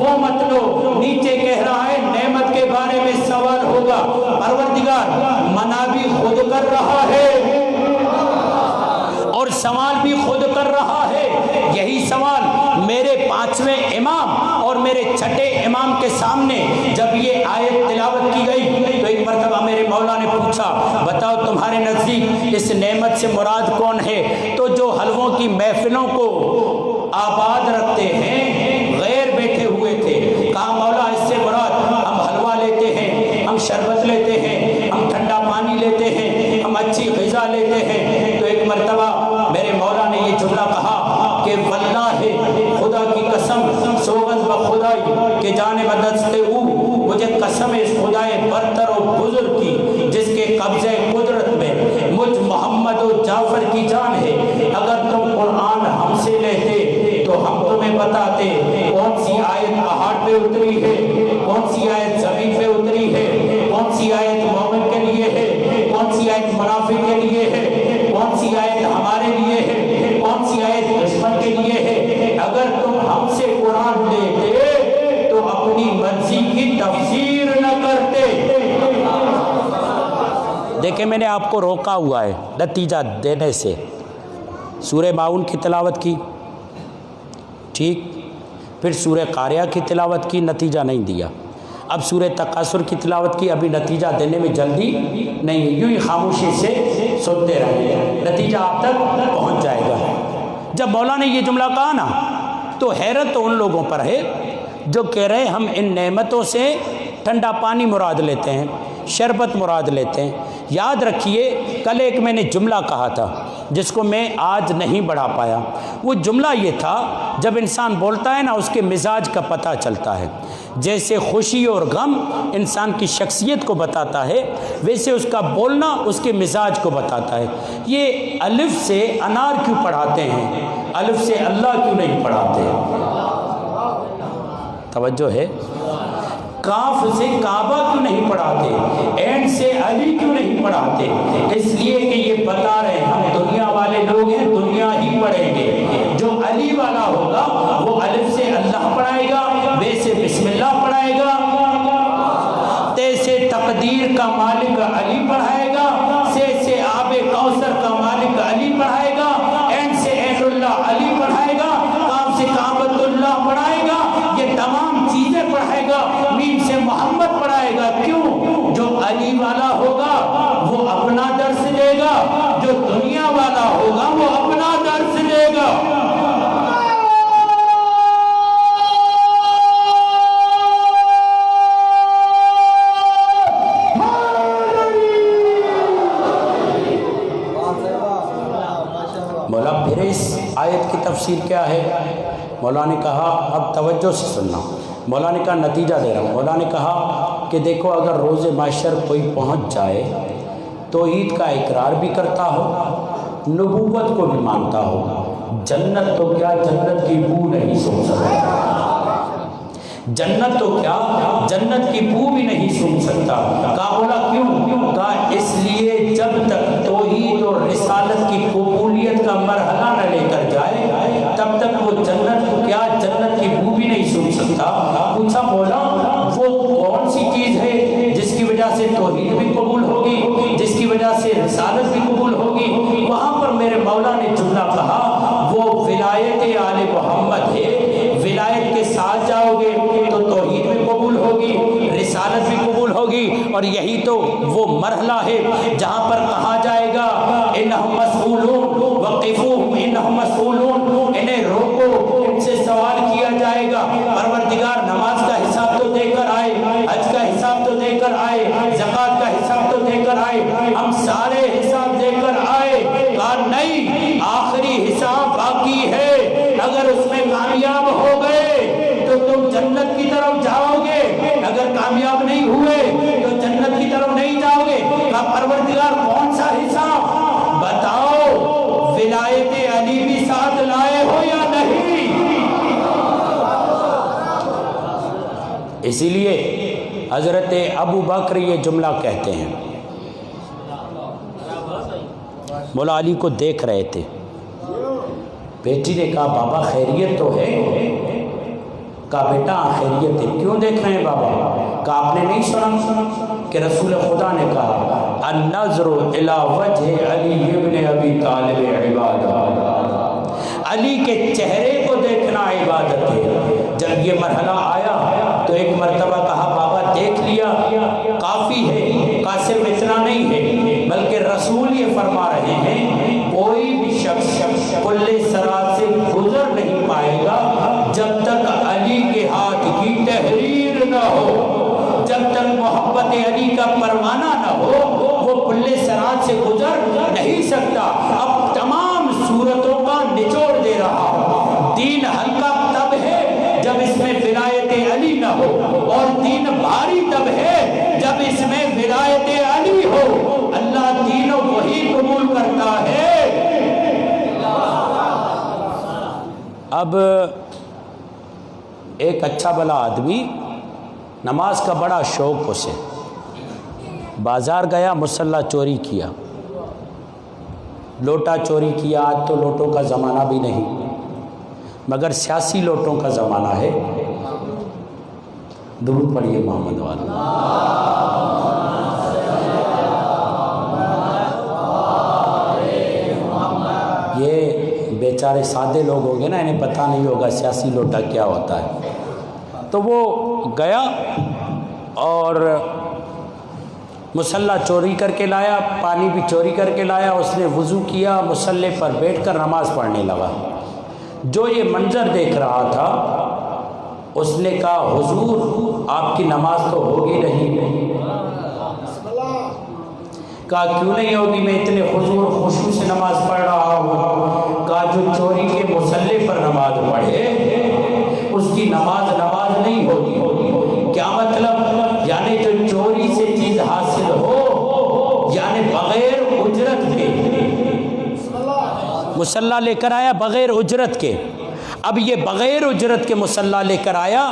وہ مت لو۔ نیچے کہہ رہا ہے نعمت کے بارے میں سوال ہوگا۔ پروردگار منع بھی خود کر رہا ہے اور سوال بھی خود کر رہا ہے۔ یہی سوال میرے 5ویں امام اور میرے 6ٹھے امام کے سامنے جب یہ آیت تلاوت کی گئی تو ایک مرتبہ میرے مولا نے پوچھا، بتاؤ تمہارے نزدیک اس نعمت سے مراد کون ہے؟ تو جو حلووں کی محفلوں کو آباد رکھتے ہیں، غیر بیٹھے ہوئے تھے۔ کہا مولا اس سے مراد ہم حلوہ لیتے ہیں، ہم شربت لیتے ہیں، ہم ٹھنڈا پانی لیتے ہیں، ہم اچھی غذا لیتے ہیں۔ تو ایک مرتبہ میرے مولا نے یہ جملہ کہا کہ واللہ، خدا کی قسم، سوگند بخدائی کہ جان مدد او، مجھے قسم اس خدائے برتر و بزرگ کی جس کے قبضے قدرت میں مجھ محمد و جعفر کی جان ہے، اگر تم قرآن ہم سے لیتے تو ہم تمہیں بتاتے کون سی آیت پہاڑ پہ اتری ہے، کون سی آیت زمین پہ اتری ہے، کون سی آیت مومن کے لیے ہے، کون سی آیت منافق کے لیے ہے، کون سی آیت ہمارے لیے ہے، کون سی آیت دشمن کے لیے ہے۔ اگر تم ہم سے قرآن لیتے تو اپنی مرضی کی تفسیر نہ کرتے۔ دیکھیں میں نے آپ کو روکا ہوا ہے نتیجہ دینے سے۔ سورہ معاون کی تلاوت کی، ٹھیک، پھر سورہ قاریہ کی تلاوت کی، نتیجہ نہیں دیا۔ اب سورہ تکاثر کی تلاوت کی، ابھی نتیجہ دینے میں جلدی نہیں ہے، یوں ہی خاموشی سے سنتے رہے، نتیجہ آپ تک پہنچ جائے گا۔ جب مولا نے یہ جملہ کہا نا تو حیرت ان لوگوں پر ہے جو کہہ رہے ہم ان نعمتوں سے ٹھنڈا پانی مراد لیتے ہیں، شربت مراد لیتے ہیں۔ یاد رکھیے کل ایک میں نے جملہ کہا تھا جس کو میں آج نہیں بڑھا پایا۔ وہ جملہ یہ تھا، جب انسان بولتا ہے نا اس کے مزاج کا پتہ چلتا ہے۔ جیسے خوشی اور غم انسان کی شخصیت کو بتاتا ہے، ویسے اس کا بولنا اس کے مزاج کو بتاتا ہے۔ یہ الف سے انار کیوں پڑھاتے ہیں، الف سے اللہ کیوں نہیں پڑھاتے؟ توجہ ہے؟ کاف سے کعبہ کیوں نہیں پڑھاتے، عین سے علی کیوں نہیں پڑھاتے؟ اس لیے کہ یہ بتا رہے ہیں ہم دنیا والے لوگ ہیں، دنیا ہی پڑھیں گے۔ جو علی والا ہوگا وہ الف سے اللہ پڑھائے گا، بے سے بسم اللہ پڑھائے گا، تے سے تقدیر کا مالک علی پڑھائے گا، سے آب کوثر کا مالک علی پڑھائے گا، عین سے عین اللہ علی پڑھائے گا، کاف سے کعبۃ اللہ پڑھائے گا، یہ تمام چیزیں پڑھائے گا، میم سے محمد پڑھائے گا۔ کیوں؟ جو علی والا ہوگا وہ اپنا درس دے گا، جو دنیا والا ہوگا وہ اپنا درس دے گا. مولا پھر اس آیت کی تفسیر کیا ہے؟ مولا نے کہا، اب توجہ سے سننا، مولا نے کہا نتیجہ دے رہا ہوں. مولا نے کہا کہ دیکھو اگر روز محشر کوئی پہنچ جائے، توحید کا اقرار بھی کرتا ہو، نبوت کو بھی مانتا ہو، جنت تو کیا جنت کی بو نہیں سن سکتا، جنت تو کیا جنت کی بو بھی نہیں سن سکتا. کہا بولا کیوں؟ کہا اس لیے جب تک توحید اور رسالت کی قبولیت کا مرحلہ نہ لے کر جائے تب تک وہ جنت کو کیا جنت کی بو بھی نہیں سن سکتا. پوچھا مولا وہ کون سی چیز ہے جس کی وجہ سے توحید بھی قبول ہوگی، جس کی وجہ سے رسالت بھی قبول ہوگی؟ وہاں پر میرے مولا نے جملہ کہا وہ ولایت آل محمد ہے. ولایت کے ساتھ جاؤ گے تو توحید بھی قبول ہوگی، رسالت بھی قبول ہوگی، اور یہی تو وہ مرحلہ ہے جہاں پر کہا جائے گا انہم مسئولون وقفوہم انہم مسئولون، انہیں روکو، ان سے سوال کیا جائے گا. پروردگار نماز کا حساب تو دے کر آئے، حج کا حساب تو دے کر آئے، زکوٰۃ کا حساب تو دے کر آئے، ہم سارے حساب دے کر آئے. کہا نہیں، آخری حساب باقی ہے. اگر اس میں کامیاب ہو گئے تو تم جنت کی طرف جاؤ گے، اگر کامیاب نہیں ہوئے تو جنت کی طرف نہیں جاؤ گے. کہا پروردگار کون سا حساب؟ بتاؤ ولایت علی بھی ساتھ لائے ہو یا نہیں؟ اسی لیے حضرت ابو بکر یہ جملہ کہتے ہیں. مولا علی کو دیکھ رہے تھے، بیٹی نے کہا بابا خیریت تو ہے؟ کہا بیٹا خیریت ہے. کیوں دیکھ رہے ہیں بابا؟ کہا آپ نے نہیں سنا کہ رسول خدا نے کہا النظر الی وجہ علی ابن ابی طالب عبادت، علی کے چہرے کو دیکھنا عبادت ہے. جب یہ مرحلہ آیا تو ایک مرتبہ کہا بابا دیکھ لیا کافی ہے. کہا صرف اتنا نہیں ہے بلکہ رسول یہ فرما رہے ہیں کوئی بھی شخص کل صراط سے گزر نہیں پائے گا جب تک علی کے ہاتھ کی تحریر نہ ہو، جب تک محبت علی کا پروانہ نہ ہو وہ کل صراط سے گزر نہیں سکتا. اب تمام صورتوں کا نچوڑ دے رہا ہوں. دین ہلکا تب ہے جب اس میں ولایت علی نہ ہو، اور دین بھاری تب ہے جب اس میں ولایت علی ہو. اللہ دینوں وہی قبول کرتا ہے. اب ایک اچھا بھلا آدمی، نماز کا بڑا شوق اسے، بازار گیا مصلی چوری کیا، لوٹا چوری کیا. آج تو لوٹوں کا زمانہ بھی نہیں مگر سیاسی لوٹوں کا زمانہ ہے. درود پڑھیے محمد والا. یہ بیچارے سادے لوگ ہوں گے نا، انہیں پتہ نہیں ہوگا سیاسی لوٹا کیا ہوتا ہے. تو وہ گیا اور مصلی چوری کر کے لایا، پانی بھی چوری کر کے لایا. اس نے وضو کیا، مصلی پر بیٹھ کر نماز پڑھنے لگا. جو یہ منظر دیکھ رہا تھا اس نے کہا حضور آپ کی نماز تو ہوگی نہیں. کہا کیوں نہیں ہوگی؟ میں اتنے حضور خشوع سے نماز پڑھ رہا ہوں. کہا جو چوری کے مصلی پر نماز پڑھے اس کی نماز نہیں ہوگی. کیا مطلب؟ یعنی جو چوری سے چیز حاصل ہو، یعنی بغیر اجرت کے مصلی لے کر آیا، بغیر اجرت کے. اب یہ بغیر اجرت کے مصلی لے کر آیا،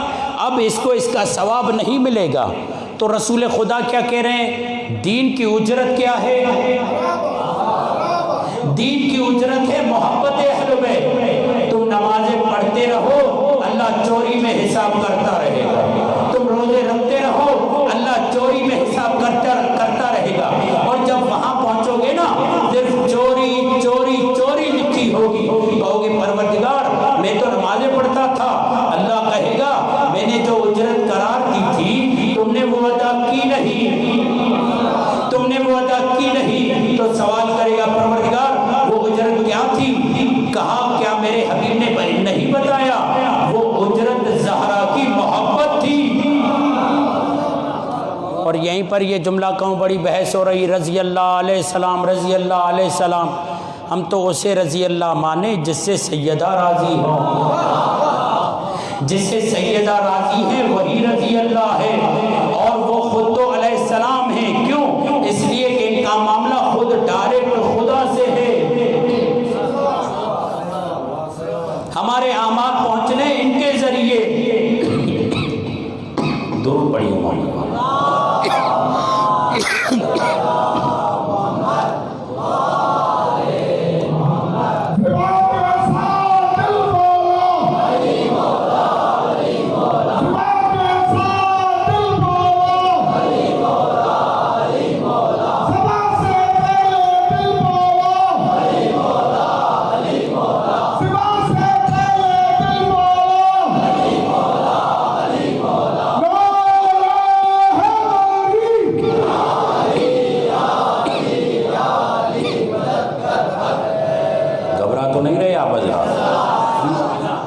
اب اس کو اس کا ثواب نہیں ملے گا. تو رسول خدا کیا کہہ رہے ہیں؟ دین کی اجرت کیا ہے؟ دین کی اجرت ہے محبت اہل بیت. تم نمازیں پڑھتے رہو، اللہ چوری میں حساب کرتا رہے گا. تم روزے رکھتے رہو، اللہ چوری میں حساب کرتا رہے گا. اور جب وہاں پہنچو گے نا صرف چوری چوری چوری لکھی ہوگی، کہو گے پروردگار میں تو نمازیں پڑھتا تھا. اللہ کہے گا میں نے جو اجرت قرار دی تھی تم نے وہ ادا کی نہیں، تم نے وہ ادا کی نہیں. تو سوال کرے گا پروردگار اور یہیں پر یہ جملہ کہوں بڑی بحث ہو رہی، رضی اللہ علیہ السلام، رضی اللہ علیہ السلام۔ ہم تو اسے رضی اللہ مانے جس سے سیدہ راضی ہو، جس سے سیدہ راضی ہے وہی رضی اللہ ہے، اور وہ خود تو علیہ السلام ہیں۔ کیوں؟ اس لیے کہ ان کا معاملہ خود ڈائریکٹ خدا سے ہے، ہمارے اعمال پہنچنے ان کے ذریعے۔ درود پڑھیے مولانا۔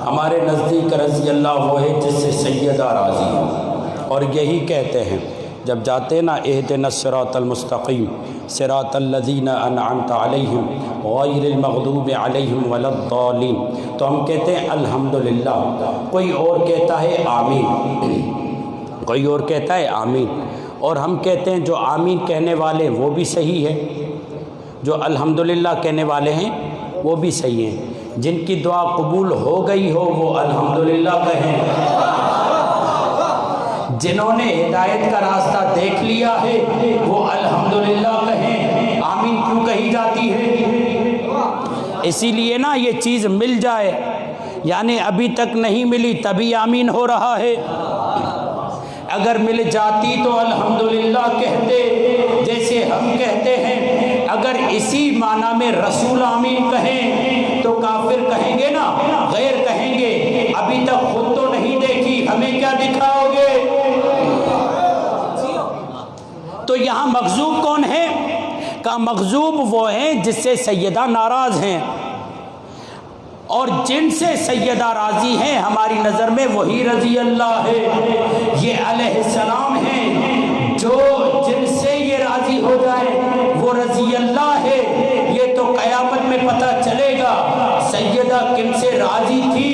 ہمارے نزدیک رضی اللہ وہ ہے جس سے سیدہ راضی ہے، اور یہی کہتے ہیں جب جاتے نا اہدنا الصراط المستقیم صراط الذین انعمت علیہم غیر المغضوب علیہم ولا الضالین، تو ہم کہتے ہیں الحمدللہ۔ کوئی اور کہتا ہے آمین، کوئی اور کہتا ہے آمین، اور ہم کہتے ہیں جو آمین کہنے والے وہ بھی صحیح ہے، جو الحمدللہ کہنے والے ہیں وہ بھی صحیح ہیں۔ جن کی دعا قبول ہو گئی ہو وہ الحمدللہ کہیں، جنہوں نے ہدایت کا راستہ دیکھ لیا ہے وہ الحمدللہ کہیں۔ آمین کیوں کہی جاتی ہے؟ اسی لیے نا یہ چیز مل جائے، یعنی ابھی تک نہیں ملی تبھی آمین ہو رہا ہے، اگر مل جاتی تو الحمدللہ کہتے جیسے ہم کہتے ہیں۔ اگر اسی معنی میں رسول آمین کہیں تو کافر کہیں گے نا، غیر کہیں گے ابھی تک خود تو نہیں دیکھی ہمیں کیا دکھاؤ گے؟ تو یہاں مغضوب کون ہے؟ کہ مغضوب وہ ہیں جس سے سیدہ ناراض ہیں، اور جن سے سیدہ راضی ہیں ہماری نظر میں وہی رضی اللہ ہے۔ یہ علیہ السلام ہیں جو جن سے یہ راضی ہو جائے وہ رضی اللہ ہے۔ یہ تو قیامت میں پتہ چلے گا سیدہ کن سے راضی تھی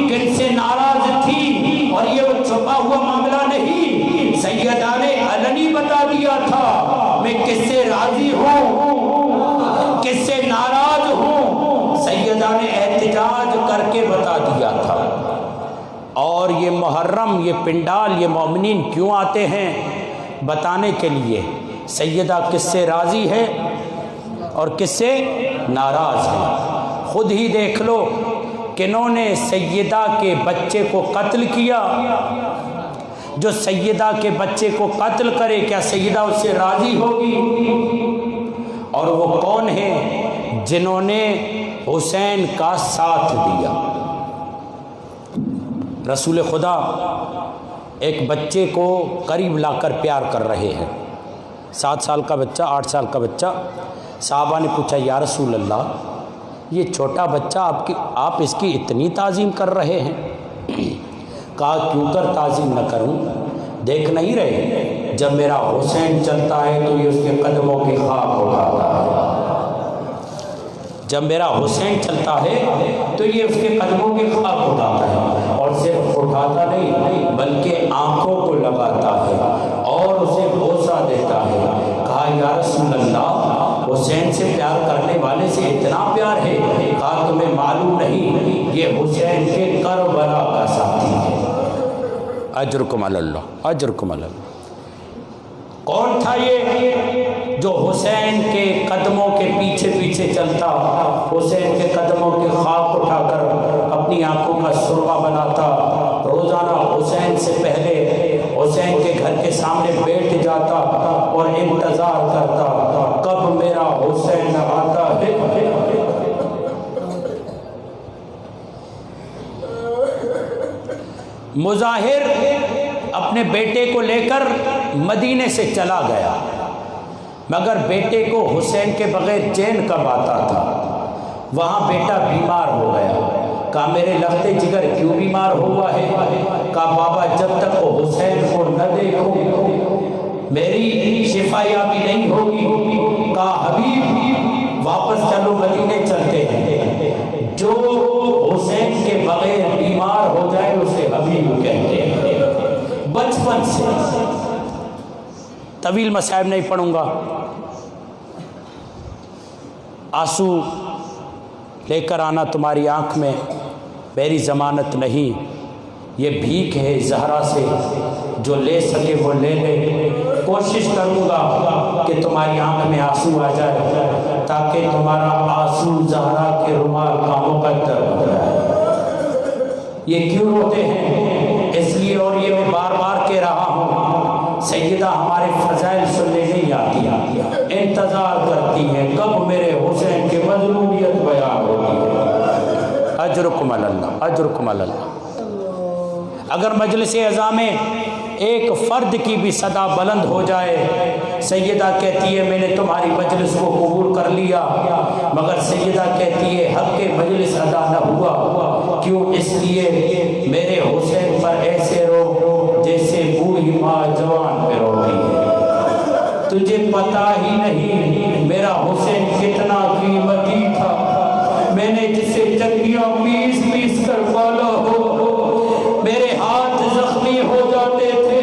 کن سے ناراض تھی، اور یہ وہ چھپا ہوا معاملہ نہیں، سیدہ نے علنی بتا دیا تھا میں کس سے راضی ہوں کس سے ناراض ہوں، سیدہ نے احتجاج کر کے بتا دیا تھا۔ اور یہ محرم، یہ پنڈال، یہ مومنین کیوں آتے ہیں؟ بتانے کے لیے سیدہ کس سے راضی ہے اور کس سے ناراض ہے۔ خود ہی دیکھ لو کنہوں نے سیدہ کے بچے کو قتل کیا، جو سیدہ کے بچے کو قتل کرے کیا سیدہ اس سے راضی ہوگی؟ اور وہ کون ہیں جنہوں نے حسین کا ساتھ دیا؟ رسول خدا ایک بچے کو قریب لا کر پیار کر رہے ہیں، 7 سال کا بچہ، 8 سال کا بچہ۔ صحابہ نے پوچھا یا رسول اللہ یہ چھوٹا بچہ آپ اس کی اتنی تعظیم کر رہے ہیں؟ کہا کیوں کر تعظیم نہ کروں، دیکھ نہیں رہے جب میرا حسین چلتا ہے تو یہ اس کے قدموں کی خاک اٹھاتا ہے، جب میرا حسین چلتا ہے تو یہ اس کے قدموں کی خاک اٹھاتا ہے، اور صرف اٹھاتا نہیں بلکہ آنکھوں کو لگاتا ہے اور اسے بوسہ دیتا ہے۔ کہا یا رسول اللہ حسین سے پیار کرنے والے سے اتنا پیار ہے؟ کہا تمہیں معلوم نہیں یہ حسین کے کربلا کا ساتھی ہے۔ اجرکم علی اللہ، اجرکم علی اللہ۔ کون تھا یہ جو حسین کے قدموں کے پیچھے پیچھے چلتا، حسین کے قدموں کی خاک اٹھا کر اپنی آنکھوں کا سرما بناتا، روزانہ حسین سے پہلے حسین کے گھر کے سامنے بیٹھ جاتا اور انتظار کرتا کب میرا حسین آتا ہے؟ مظاہر اپنے بیٹے کو لے کر مدینے سے چلا گیا، مگر بیٹے کو حسین کے بغیر چین کب آتا تھا؟ وہاں بیٹا بیمار ہو گیا۔ کہا میرے لخت جگر کیوں بیمار ہوا ہے؟ کہا بابا جب تک وہ حسین کو نہ دیکھوں میری شفا یابی نہیں ہوگی۔ کہا حبیب واپس چلو، مدینے چلتے ہیں، جو حسین کے بغیر بیمار ہو جائے اسے حبیب کہتے ہیں۔ بچپن سے طویل مصائب نہیں پڑھوں گا، آنسو لے کر آنا تمہاری آنکھ میں میری ضمانت نہیں، یہ بھیک ہے زہرا سے، جو لے سکے وہ لے لے۔ کوشش کروں گا کہ تمہاری آنکھ میں آنسو آ جائے تاکہ تمہارا آنسو زہرا کے رومال کا مقدر ہو جائے۔ یہ کیوں روتے ہیں؟ اس لیے، اور یہ میں بار بار کہہ رہا ہوں، سیدہ ہمارے فضائل سننے نہیں آتی، انتظار کرتی ہیں کب میرے حسین کی مظلومیت بیان ہوتی ہے۔ اجرکم علی اللہ، اجرکم علی اللہ۔ اگر مجلس عزا میں ایک فرد کی بھی صدا بلند ہو جائے، سیدہ کہتی ہے میں نے تمہاری مجلس کو قبول کر لیا، مگر سیدہ کہتی ہے حق کے مجلس ادا نہ ہوا، کیوں؟ اس لیے میرے حسین پر ایسے رو جیسے بوڑھی ماں جوان پہ روتی ہے۔ تجھے پتہ ہی نہیں میرا حسین کتنا قیمتی تھا، میں نے جسے چکیاں پیس پیس کر پالا ہو، میرے ہاتھ زخمی ہو جاتے تھے،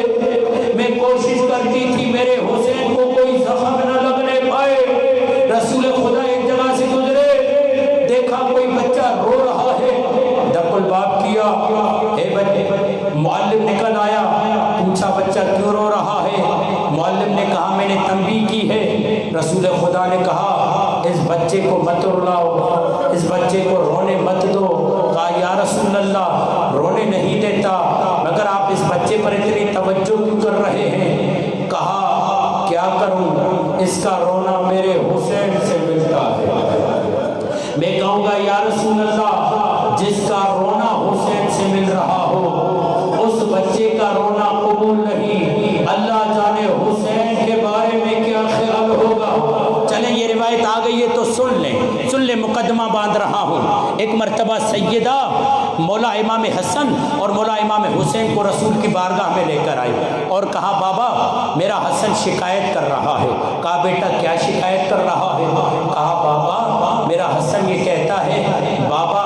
میں کوشش کرتی تھی میرے حسین کو کوئی زخم نہ لگنے پائے۔ رسول خدا ایک جگہ سے گزرے، دیکھا کوئی بچہ رو رہا ہے، دق الباب کیا، اے بچے، معلم نکل آیا، پوچھا بچہ کیوں رو رہا ہے؟ معلم نے کہا میں نے تنبیہ کی ہے۔ رسول خدا نے کہا اس بچے کو مت رلاؤ، اس بچے کو رونے مت دو۔ کہا یا رسول اللہ رونے نہیں دیتا، مگر آپ اس بچے پر اتنی توجہ کیوں کر رہے ہیں؟ کہا کیا کروں، اس کا رونا میرے حسین سے ملتا ہے۔ میں کہوں گا یا رسول اللہ جس کا رونا حسین سے مل رہا ہو اس بچے کا رونا قبول نہیں، اللہ جانے حسین کے بارے میں کیا خیال ہوگا۔ چلیں یہ روایت آ گئی ہے تو سن لیں، مقدمہ باندھ رہا ہوں۔ ایک مرتبہ سیدہ مولا امام حسن اور مولا امام حسین کو رسول کی بارگاہ میں لے کر آئی اور کہا بابا میرا حسن شکایت کر رہا ہے۔ کہا بیٹا کیا شکایت کر رہا ہے؟ کہا بابا میرا حسن یہ کہتا ہے بابا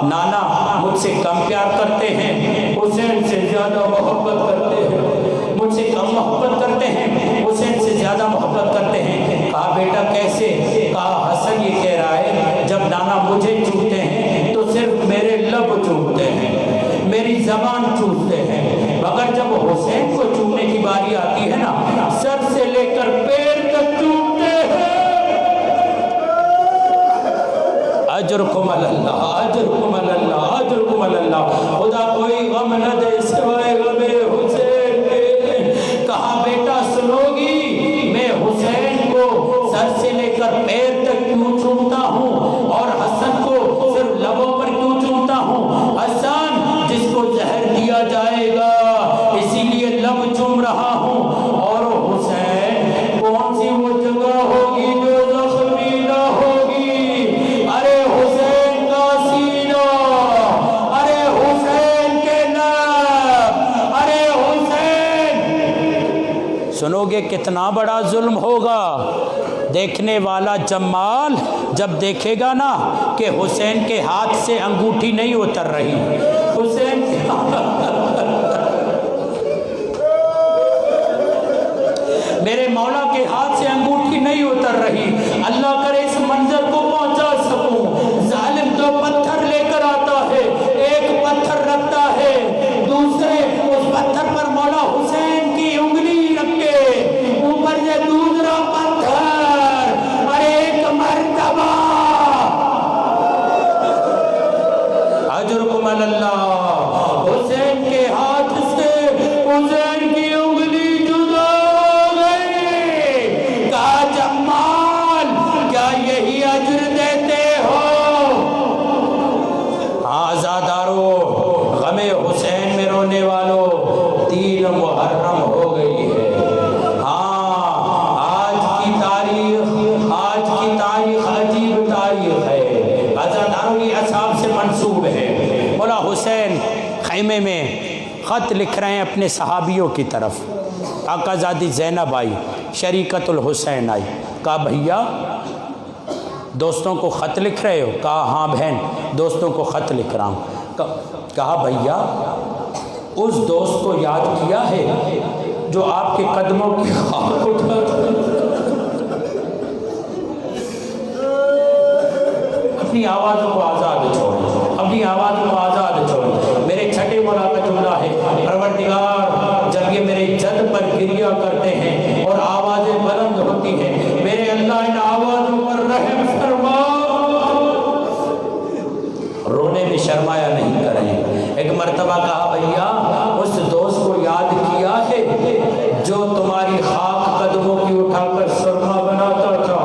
نانا مجھ سے کم پیار کرتے ہیں، حسین سے زیادہ محبت کرتے ہیں، مجھ سے کم محبت کرتے ہیں، حسین سے زیادہ محبت کرتے ہیں۔ کہا بیٹا کیسے؟ کہا حسن یہ کہہ رہا ہے جب نانا مجھے چومتے ہیں تو صرف میرے لب چومتے ہیں، میری زبان چومتے ہیں، مگر جب حسین کو چومنے کی باری آتی ہے نا سر سے لے کر پیر تک چومتے ہیں۔ اجرکم علی اللہ، اجرکم علی اللہ، اجرکم علی اللہ۔ خدا کوئی غم نہ دے سوائے غم حسین کے۔ کہا بیٹا سنو گی میں حسین کو سر سے لے کر پیر تک کیوں چومتا ہوں اور حسن کو صرف لبوں پر کیوں چومتا ہوں؟ حسن جس کو زہر دیا جائے گا اسی لیے لب چوم رہا ہوں، اور حسین کون سی وہ جگہ ہوگی جو زخمی نہ ہوگی؟ ارے حسین کا سینہ، ارے حسین کے نب، ارے حسین۔ سنو گے کتنا بڑا ظلم ہوگا؟ دیکھنے والا جمال جب دیکھے گا نا کہ حسین کے ہاتھ سے انگوٹھی نہیں اتر رہی، حسین میرے مولا کے ہاتھ سے انگوٹھی نہیں اتر رہی، اللہ کرے اس منظر کو پہنچا سکوں۔ ظالم دو پتھر لے کر آتا ہے، ایک پتھر رکھتا ہے، دوسرے اس پتھر پر مولا حسین کی انگلی رکھ کے اوپر سے دوسرا پتھر، ارے ایک مرتبہ اجرکم علی اللہ، حسین کے ہاتھ سے حسین کی انگلی جدا گئی۔ کہا جمال کیا یہی اجر دیتے ہو؟ آزادارو غم حسین میں رونے والوں 3 محرم ہو گئی ہے۔ آج کی تاریخ عجیب تاریخ ہے، آزاداروں کی اصحاب سے منسوب ہے۔ مولا حسین خیمے میں خط لکھ رہے ہیں اپنے صحابیوں کی طرف، آقا زادی زینب آئی، شریکت الحسین آئی، کہا بھیا دوستوں کو خط لکھ رہے ہو؟ کہا ہاں بہن دوستوں کو خط لکھ رہا ہوں۔ کہا بھیا اس دوست کو یاد کیا ہے جو آپ کے قدموں کی خاک اٹھاتا؟ اپنی آوازوں کو آزاد چھوڑیں، اپنی آوازوں کو آزاد چھوڑیں۔ میرے چھٹے مولا کا جملہ ہے، پروردگار جب یہ میرے جد پر گریہ کرتے ہیں اور آوازیں بلند ہوتی ہیں، میرے اللہ ان آوازوں پر رحم فرما، رونے میں شرمایا نہیں کریں۔ ایک مرتبہ کہا بھیا اس دوست کو یاد کیا ہے جو تمہاری خاک قدموں کی اٹھا کر سرما بناتا تھا؟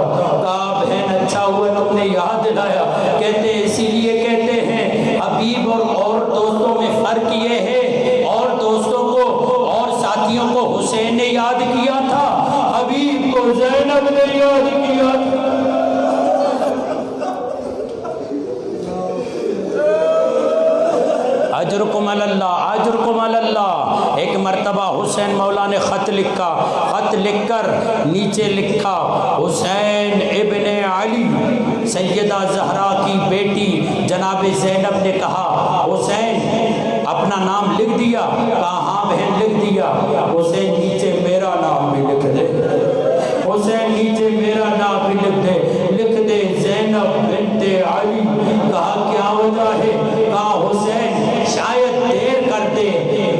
کہا بہن اچھا ہوا تم نے یاد دلایا۔ کہتے اسی لیے کہتے ہیں حبیب اور دوستوں میں فرق یہ ہے، اور دوستوں کو اور ساتھیوں کو حسین نے یاد کیا تھا، حبیب کو زینب نے یاد کیا تھا۔ اجرکم علی اللہ، اجرکم علی اللہ۔ ایک مرتبہ حسین مولا نے خط لکھا، خط لکھ کر نیچے لکھا حسین ابن علی، سیدہ زہرا کی بیٹی جناب زینب نے کہا حسین اپنا نام لکھ دیا؟ کہا ہاں بہن لکھ دیا۔ حسین نیچے میرا نام بھی لکھ دے، حسین نیچے میرا نام بھی لکھ دے، لکھ دے زینب بنت علی۔ کہا کیا وجہ ہے؟ کہا حسین شاید دیر کر دے،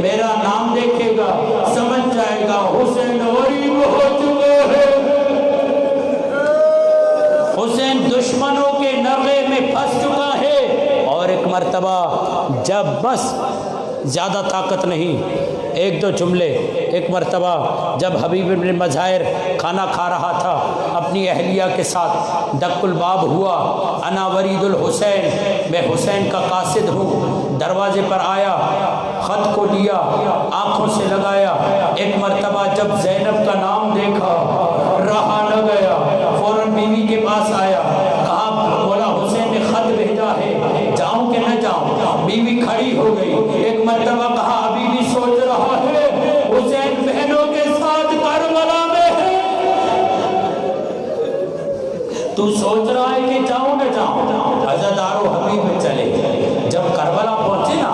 میرا نام دیکھے گا سمجھ جائے گا حسین غریب ہو چکا ہے، حسین دشمنوں کے نغے میں پھنس چکا ہے۔ اور ایک مرتبہ جب بس زیادہ طاقت نہیں، ایک دو جملے، ایک مرتبہ جب حبیب بن مظاہر کھانا کھا رہا تھا اپنی اہلیہ کے ساتھ، دق الباب ہوا، انا ورید الحسین، میں حسین کا قاصد ہوں، دروازے پر آیا، خط کو لیا، آنکھوں سے لگایا، ایک مرتبہ جب زینب کا نام دیکھا رہا نہ گیا، فوراً بیوی کے پاس آیا، کہا مولا حسین نے خط بھیجا ہے، جاؤں کہ نہ جاؤں؟ بیوی کھڑی ہو گئی، ایک مرتبہ کہا ابھی بھی سوچ رہا ہے، حسین بہنوں کے ساتھ کربلا میں ہے، تو سوچ رہا ہے کہ جاؤں نہ جاؤں؟ عزادار و حبیب چلے، جب کربلا پہنچے نا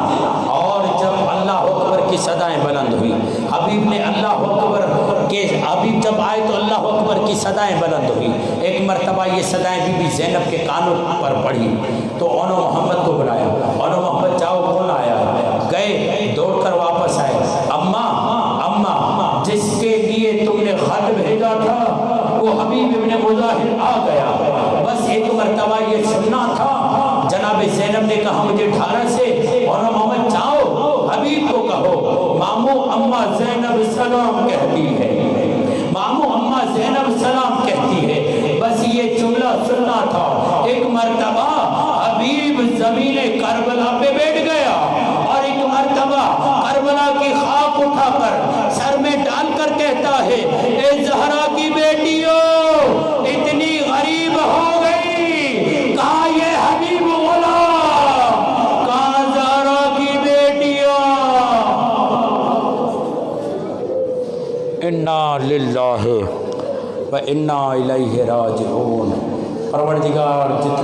اور جب اللہ اکبر کی صدائیں بلند ہوئی، حبیب نے اللہ اکبر کے، حبیب جب آئے تو اللہ اکبر کی صدائیں بلند ہوئی، ایک مرتبہ یہ صدائیں بی بی زینب کے کانوں پر پڑھی تو اونو محمد کو بلایا، اونو محمد جاؤ کون آیا؟ گئے، دوڑ کر واپس آئے، اماں جس کے لیے تم نے خط بھیجا تھا وہ حبیب ابن مظاہر آ گیا، بس ایک مرتبہ یہ سننا تھا۔ جناب زینب نے کہا مجھے ڈھارس سے، اونو محمد جاؤ حبیب کو کہو مامو اماں زینب سلام کہتی ہے، مامو اماں زینب سلام کہتی ہے، بس یہ جملہ سننا تھا۔ ایک مرتبہ حبیب زمین کربلا پہ بیٹھ گیا اور ایک مرتبہ کربلا کی خاک اٹھا کر سر میں ڈال کر کہتا ہے اے زہرا کی بیٹیوں اتنی غریب ہو گئی، کہاں یہ حبیب غلام، کہاں زہرا کی بیٹیوں؟ انا للہ و انا الیہ راجعون۔ پروردگار جتنے